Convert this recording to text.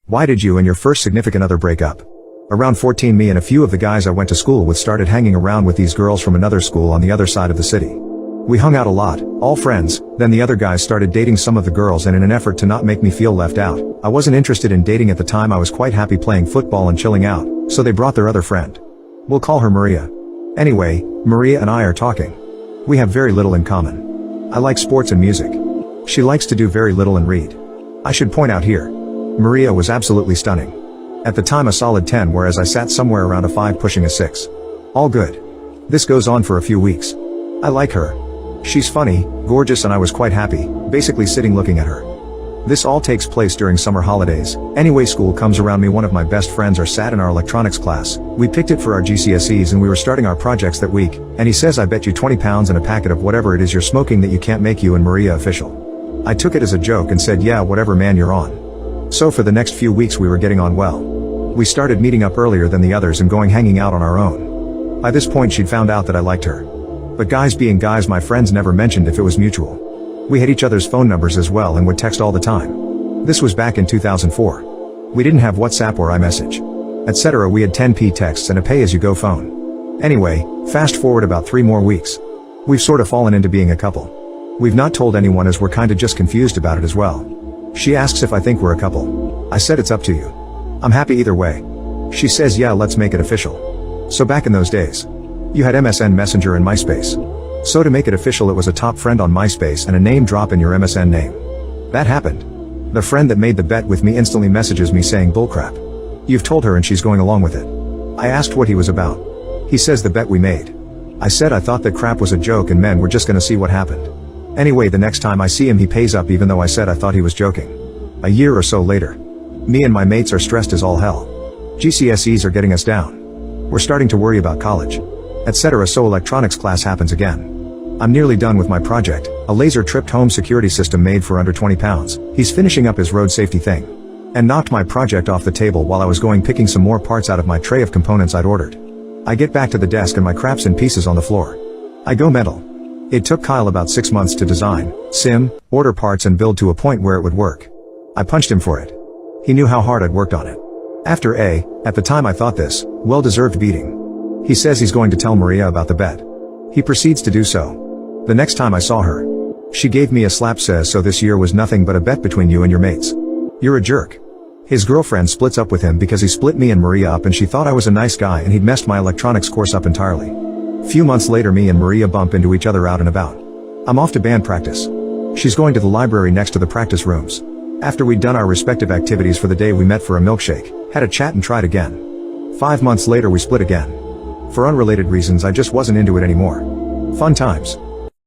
Why did you and your first significant other break up? Around 14, me and a few of the guys I went to school with started hanging around with these girls from another school on the other side of the city. We hung out a lot, all friends, then the other guys started dating some of the girls, and in an effort to not make me feel left out, I wasn't interested in dating at the time. I was quite happy playing football and chilling out, so they brought their other friend. We'll call her Maria. Anyway, Maria and I are talking. We have very little in common. I like sports and music. She likes to do very little and read. I should point out here, Maria was absolutely stunning. At the time a solid 10, whereas I sat somewhere around a 5 pushing a 6. All good. This goes on for a few weeks. I like her. She's funny, gorgeous, and I was quite happy, basically sitting looking at her. This all takes place during summer holidays. Anyway, school comes around. Me, one of my best friends, are sat in our electronics class. We picked it for our GCSEs and we were starting our projects that week, and he says, I bet you 20 pounds and a packet of whatever it is you're smoking that you can't make you and Maria official. I took it as a joke and said, yeah, whatever man, you're on. So for the next few weeks we were getting on well. We started meeting up earlier than the others and going hanging out on our own. By this point she'd found out that I liked her. But guys being guys, my friends never mentioned if it was mutual. We had each other's phone numbers as well and would text all the time. This was back in 2004. We didn't have WhatsApp or iMessage, etc. We had 10p texts and a pay-as-you-go phone. Anyway, fast forward about 3 more weeks. We've sort of fallen into being a couple. We've not told anyone as we're kinda just confused about it as well. She asks if I think we're a couple. I said it's up to you. I'm happy either way. She says, yeah, let's make it official. So back in those days, you had MSN Messenger and MySpace. So to make it official, it was a top friend on MySpace and a name drop in your MSN name. That happened. The friend that made the bet with me instantly messages me saying, bullcrap. You've told her and she's going along with it. I asked what he was about. He says the bet we made. I said I thought that crap was a joke and men were just gonna see what happened. Anyway, the next time I see him he pays up, even though I said I thought he was joking. A year or so later, me and my mates are stressed as all hell. GCSEs are getting us down. We're starting to worry about college, etc. So electronics class happens again. I'm nearly done with my project, a laser-tripped home security system made for under 20 pounds. He's finishing up his road safety thing. And knocked my project off the table while I was going picking some more parts out of my tray of components I'd ordered. I get back to the desk and my crap's in pieces on the floor. I go mental. It took Kyle about 6 months to design, sim, order parts and build to a point where it would work. I punched him for it. He knew how hard I'd worked on it. After at the time I thought this, well-deserved beating. He says he's going to tell Maria about the bet. He proceeds to do so. The next time I saw her, she gave me a slap, says, so this year was nothing but a bet between you and your mates. You're a jerk. His girlfriend splits up with him because he split me and Maria up and she thought I was a nice guy and he'd messed my electronics course up entirely. Few months later me and Maria bump into each other out and about. I'm off to band practice. She's going to the library next to the practice rooms. After we'd done our respective activities for the day we met for a milkshake, had a chat and tried again. 5 months later we split again. For unrelated reasons, I just wasn't into it anymore. Fun times.